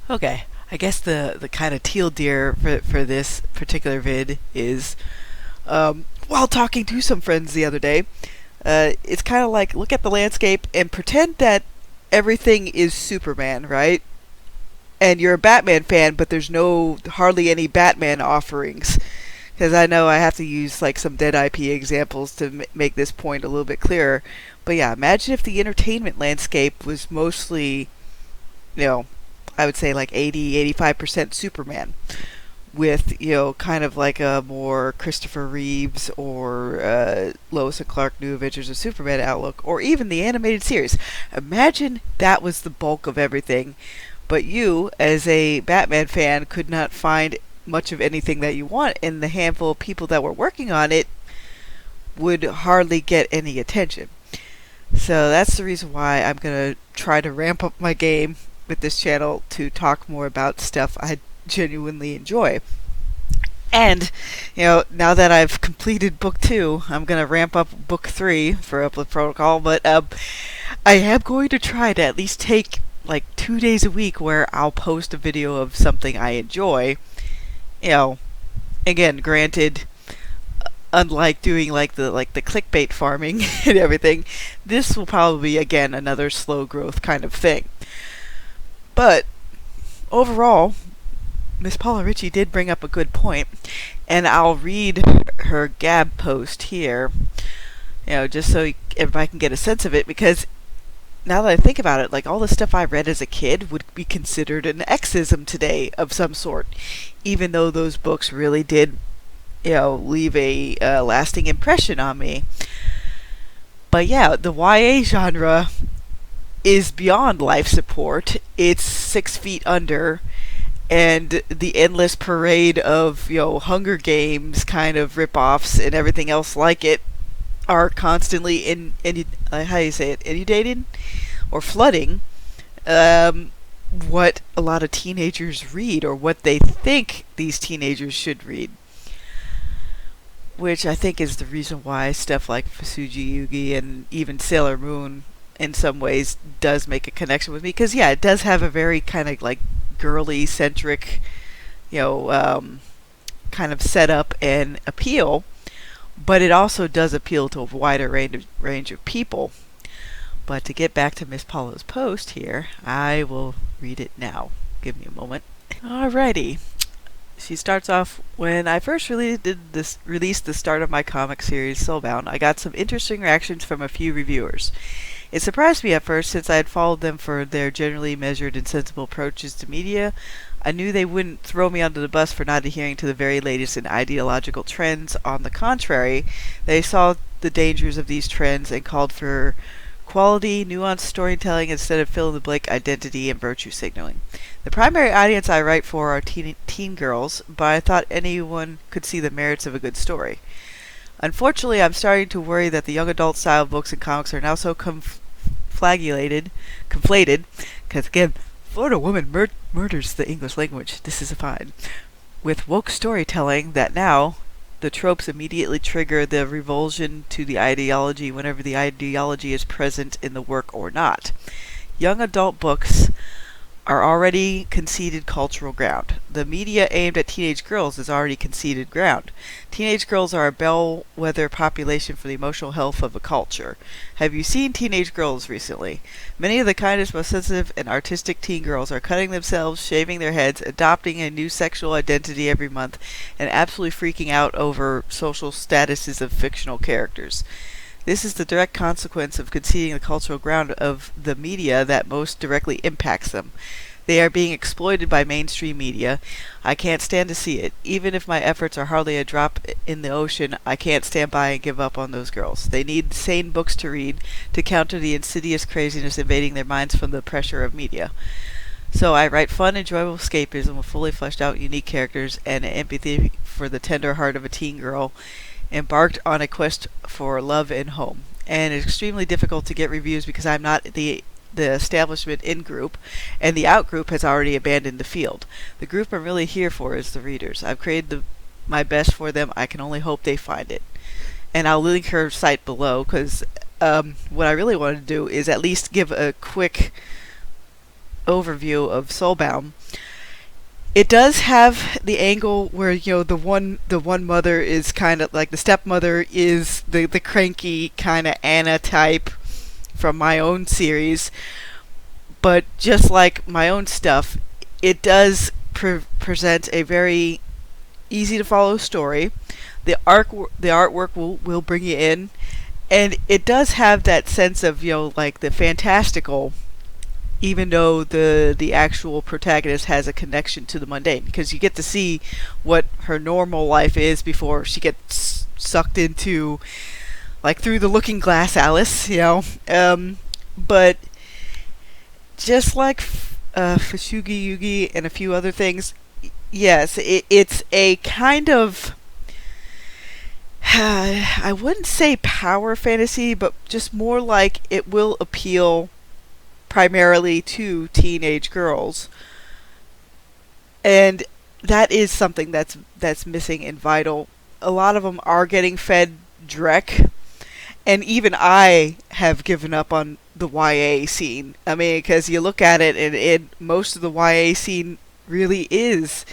Okay, I guess the kind of teal deer for this particular vid is while talking to some friends the other day, it's kind of like look at the landscape and pretend that everything is Superman, right? And you're a Batman fan, but there's no hardly any Batman offerings. Because I know I have to use like some dead IP examples to make this point a little bit clearer. But yeah, imagine if the entertainment landscape was mostly, you know, I would say like 80-85% Superman, with kind of like a more Christopher Reeves or Lois and Clark New Adventures of Superman outlook, or even the animated series. Imagine that was the bulk of everything, but you, as a Batman fan, could not find much of anything that you want, and the handful of people that were working on it would hardly get any attention. So that's the reason why I'm going to try to ramp up my game with this channel to talk more about stuff I genuinely enjoy. And, now that I've completed book 2, I'm going to ramp up book 3 for Uplift Protocol, but I am going to try to at least take like 2 days a week where I'll post a video of something I enjoy. Again, granted, unlike doing like the clickbait farming and everything, this will probably be again another slow growth kind of thing. But overall, Miss Paula Ritchie did bring up a good point, and I'll read her Gab post here, just so everybody can get a sense of it, because now that I think about it, like all the stuff I read as a kid would be considered an Xism today of some sort, even though those books really did, leave a lasting impression on me. But yeah, the YA genre is beyond life support. It's 6 feet under, and the endless parade of Hunger Games kind of ripoffs and everything else like it are constantly how do you say it, inundating or flooding what a lot of teenagers read, or what they think these teenagers should read, which I think is the reason why stuff like Fusuji Yugi and even Sailor Moon in some ways does make a connection with me, because yeah, it does have a very kind of like girly centric kind of setup and appeal, but it also does appeal to a wider range of people. But to get back to Miss Paula's post here, I will read it now. Give me a moment. Alrighty. She starts off, when I first released the start of my comic series Soulbound, I got some interesting reactions from a few reviewers. It surprised me at first, since I had followed them for their generally measured and sensible approaches to media. I knew they wouldn't throw me under the bus for not adhering to the very latest in ideological trends. On the contrary, they saw the dangers of these trends and called for quality, nuanced storytelling instead of fill-in-the-blank identity and virtue signaling. The primary audience I write for are teen girls, but I thought anyone could see the merits of a good story. Unfortunately, I'm starting to worry that the young adult style books and comics are now so conflated, because again, Florida woman murders the English language, this is fine, with woke storytelling, that now the tropes immediately trigger the revulsion to the ideology whenever the ideology is present in the work or not. Young adult books are already conceded cultural ground. The media aimed at teenage girls is already conceded ground. Teenage girls are a bellwether population for the emotional health of a culture. Have you seen teenage girls recently? Many of the kindest, most sensitive, and artistic teen girls are cutting themselves, shaving their heads, adopting a new sexual identity every month, and absolutely freaking out over social statuses of fictional characters. This is the direct consequence of conceding the cultural ground of the media that most directly impacts them. They are being exploited by mainstream media. I can't stand to see it. Even if my efforts are hardly a drop in the ocean, I can't stand by and give up on those girls. They need sane books to read to counter the insidious craziness invading their minds from the pressure of media. So I write fun, enjoyable escapism with fully fleshed out, unique characters and empathy for the tender heart of a teen girl embarked on a quest for love and home. And it's extremely difficult to get reviews because I'm not the establishment in group, and the out group has already abandoned the field. The group I'm really here for is the readers. I've created my best for them. I can only hope they find it. And I'll link her site below, because what I really want to do is at least give a quick overview of Soulbound, it does have the angle where, you know, the one mother is kind of like, the stepmother is the cranky kind of Anna type from my own series. But just like my own stuff, it does present a very easy to follow story. The artwork will bring you in, and it does have that sense of, you know, like the fantastical, even though the actual protagonist has a connection to the mundane, because you get to see what her normal life is before she gets sucked into, like, through the Looking Glass Alice, you know. But just like Fusugi Yugi and a few other things, yes, it's a kind of I wouldn't say power fantasy, but just more like it will appeal primarily to teenage girls, and that is something that's missing in Vital. A lot of them are getting fed Drek, and even I have given up on the YA scene. I mean, because you look at it, and most of the YA scene really is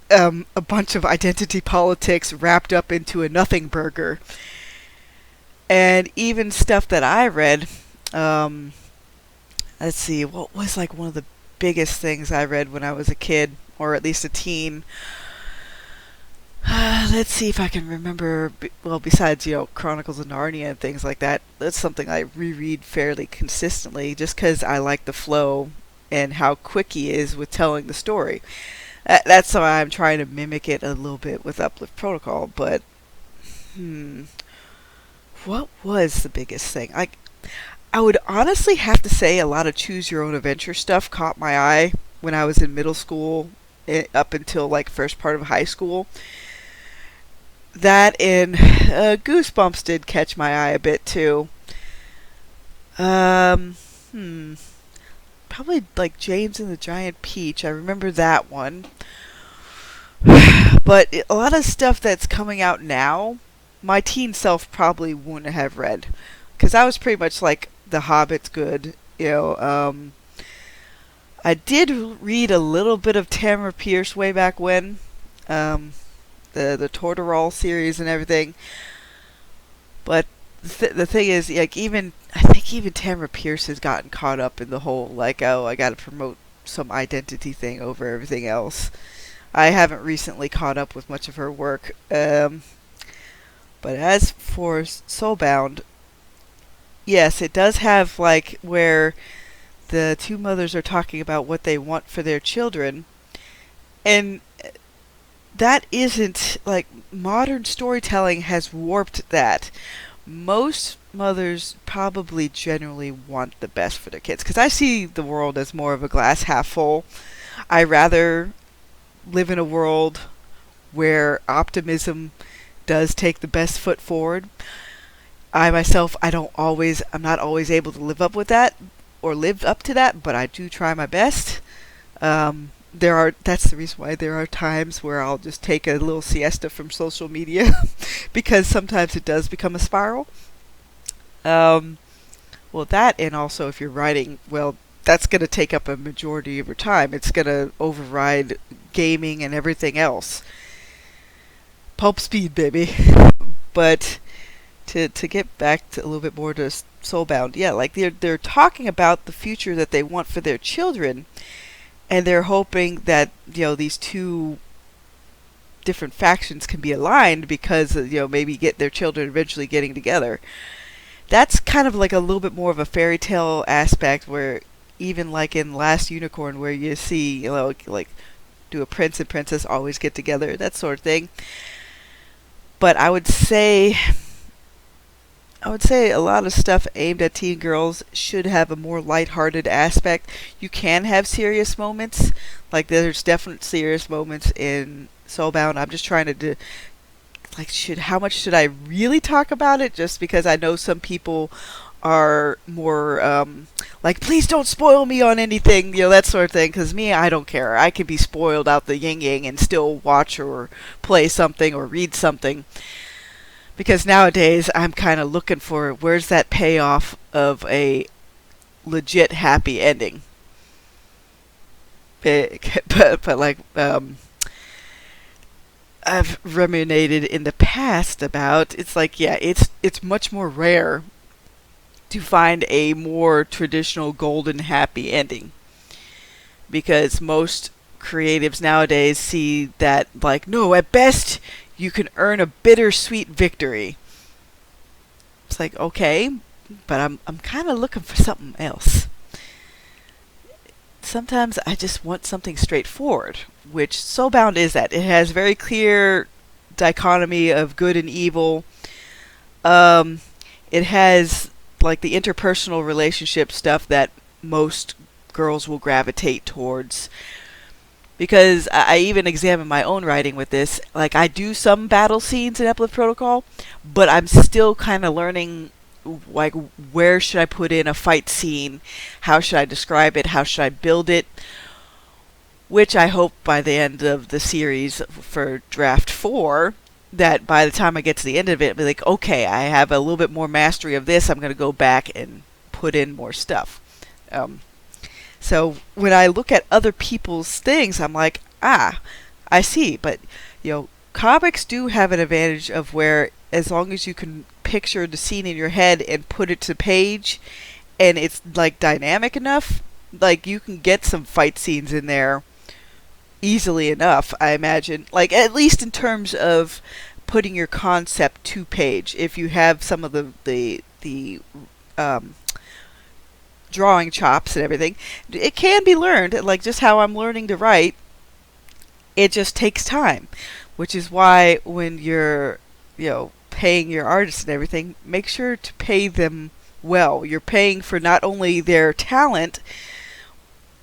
a bunch of identity politics wrapped up into a nothing burger. And even stuff that I read, let's see, what was like one of the biggest things I read when I was a kid, or at least a teen. Let's see if I can remember. Well, besides, you know, Chronicles of Narnia and things like that, that's something I reread fairly consistently, just because I like the flow and how quick he is with telling the story. That's why I'm trying to mimic it a little bit with Uplift Protocol. But what was the biggest thing? I would honestly have to say a lot of choose your own adventure stuff caught my eye when I was in middle school, up until like first part of high school. That and Goosebumps did catch my eye a bit too. Probably like James and the Giant Peach. I remember that one. But a lot of stuff that's coming out now, my teen self probably wouldn't have read, because I was pretty much like, The Hobbit's good, you know. I did read a little bit of Tamara Pierce way back when, the Tortorol series and everything. But the thing is, like, I think even Tamara Pierce has gotten caught up in the whole, like, oh, I gotta promote some identity thing over everything else. I haven't recently caught up with much of her work. But as for Soulbound, yes, it does have, like, where the two mothers are talking about what they want for their children. And that isn't, like, modern storytelling has warped that. Most mothers probably generally want the best for their kids, because I see the world as more of a glass half full. I rather live in a world where optimism does take the best foot forward. I myself, I'm not always able to live up with that, or live up to that, but I do try my best. That's the reason why there are times where I'll just take a little siesta from social media, because sometimes it does become a spiral. Well, that, and also if you're writing, well, that's going to take up a majority of your time. It's going to override gaming and everything else. Pulp speed, baby. But to get back to a little bit more to Soulbound, yeah, like they're talking about the future that they want for their children, and they're hoping that, you know, these two different factions can be aligned because, you know, maybe get their children eventually getting together. That's kind of like a little bit more of a fairy tale aspect, where even like in Last Unicorn, where you see, you know, like, do a prince and princess always get together, that sort of thing. But I would say a lot of stuff aimed at teen girls should have a more lighthearted aspect. You can have serious moments, like there's definite serious moments in Soulbound. I'm just trying to how much should I really talk about it? Just because I know some people are more like, please don't spoil me on anything, you know, that sort of thing. Because me, I don't care. I can be spoiled out the yin yang and still watch or play something or read something. Because nowadays I'm kind of looking for, where's that payoff of a legit happy ending. but like I've ruminated in the past about, it's like, yeah, it's much more rare to find a more traditional golden happy ending, because most creatives nowadays see that, like, no, at best you can earn a bittersweet victory. It's like, okay, but I'm kind of looking for something else. Sometimes I just want something straightforward, which Soulbound is that. It has very clear dichotomy of good and evil. It has like the interpersonal relationship stuff that most girls will gravitate towards. Because I even examine my own writing with this. Like, I do some battle scenes in Uplift Protocol, but I'm still kind of learning, like, where should I put in a fight scene? How should I describe it? How should I build it? Which I hope by the end of the series for Draft 4, that by the time I get to the end of it, I'll be like, okay, I have a little bit more mastery of this. I'm going to go back and put in more stuff. So when I look at other people's things, I'm like, I see. But, comics do have an advantage of where, as long as you can picture the scene in your head and put it to page, and it's, like, dynamic enough, like, you can get some fight scenes in there easily enough, I imagine. Like, at least in terms of putting your concept to page. If you have some of the drawing chops and everything, it can be learned, like just how I'm learning to write. It just takes time, which is why when you're paying your artists and everything, make sure to pay them well. You're paying for not only their talent,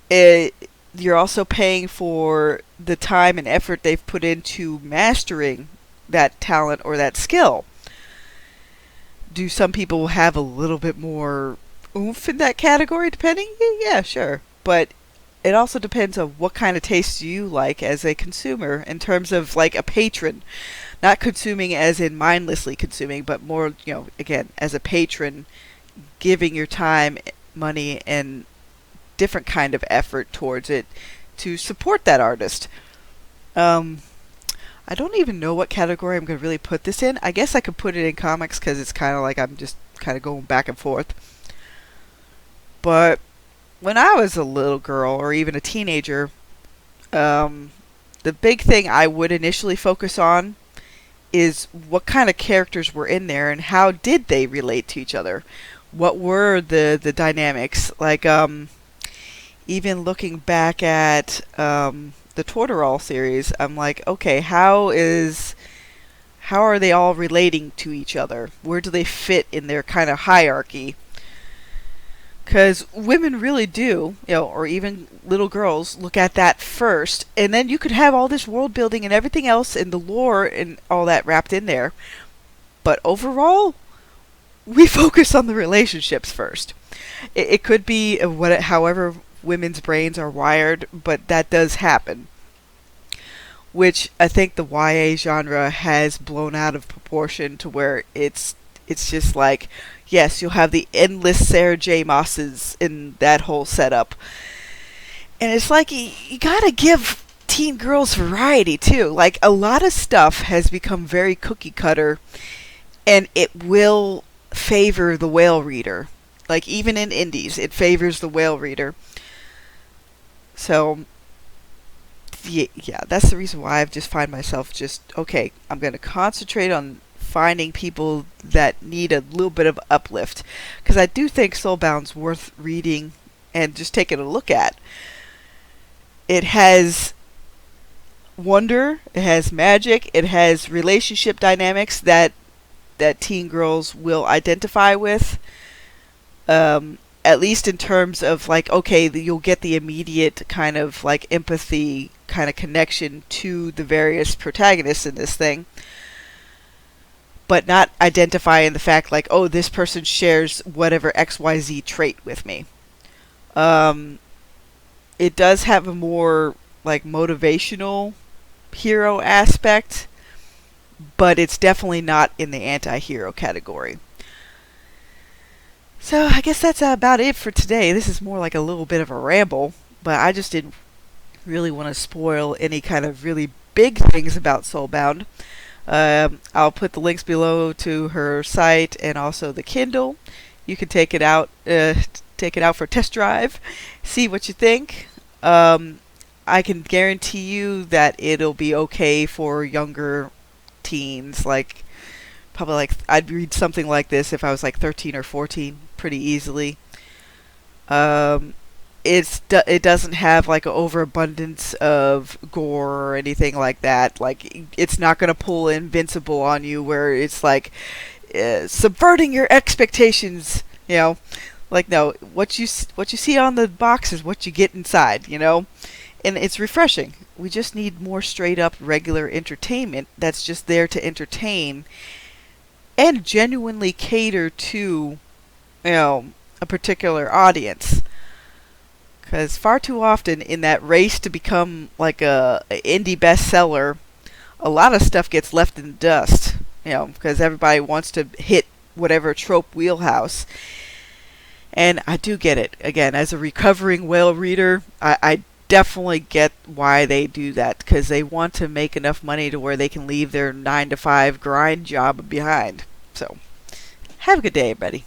you're also paying for the time and effort they've put into mastering that talent or that skill. Do some people have a little bit more oomph in that category, depending? Yeah, sure. But it also depends on what kind of taste you like as a consumer, in terms of like a patron. Not consuming as in mindlessly consuming, but more, again, as a patron, giving your time, money, and different kind of effort towards it to support that artist. I don't even know what category I'm going to really put this in. I guess I could put it in comics because it's kind of like I'm just kind of going back and forth. But when I was a little girl or even a teenager, the big thing I would initially focus on is what kind of characters were in there and how did they relate to each other. What were the dynamics? Like, even looking back at the Tortorol series, I'm like, okay, how are they all relating to each other? Where do they fit in their kind of hierarchy? Because women really do, or even little girls, look at that first, and then you could have all this world building and everything else and the lore and all that wrapped in there. But overall, we focus on the relationships first. It could be however women's brains are wired, but that does happen. Which I think the YA genre has blown out of proportion to where it's just like, yes, you'll have the endless Sarah J. Maas's in that whole setup. And it's like, you gotta give teen girls variety too. Like, a lot of stuff has become very cookie cutter, and it will favor the whale reader. Like, even in indies, it favors the whale reader. So, yeah, that's the reason why I've just find myself okay, I'm going to concentrate on finding people that need a little bit of uplift. Because I do think Soulbound's worth reading and just taking a look at. It has wonder, it has magic, it has relationship dynamics that teen girls will identify with. At least in terms of like, okay, you'll get the immediate kind of like empathy kind of connection to the various protagonists in this thing, but not identifying the fact like, oh, this person shares whatever XYZ trait with me. It does have a more like motivational hero aspect, but it's definitely not in the anti-hero category. So I guess that's about it for today. This is more like a little bit of a ramble, but I just didn't really want to spoil any kind of really big things about Soulbound. I'll put the links below to her site and also the Kindle. You can take it out for a test drive, see what you think. I can guarantee you that it'll be okay for younger teens. Like probably like I'd read something like this if I was like 13 or 14 pretty easily. Um, it doesn't have like an overabundance of gore or anything like that. Like it's not gonna pull Invincible on you where it's like subverting your expectations. Like no, what you see on the box is what you get inside. And it's refreshing. We just need more straight up regular entertainment that's just there to entertain and genuinely cater to a particular audience. Because far too often in that race to become like a indie bestseller, a lot of stuff gets left in the dust. Because everybody wants to hit whatever trope wheelhouse. And I do get it. Again, as a recovering whale reader, I definitely get why they do that. Because they want to make enough money to where they can leave their 9 to 5 grind job behind. So, have a good day, everybody.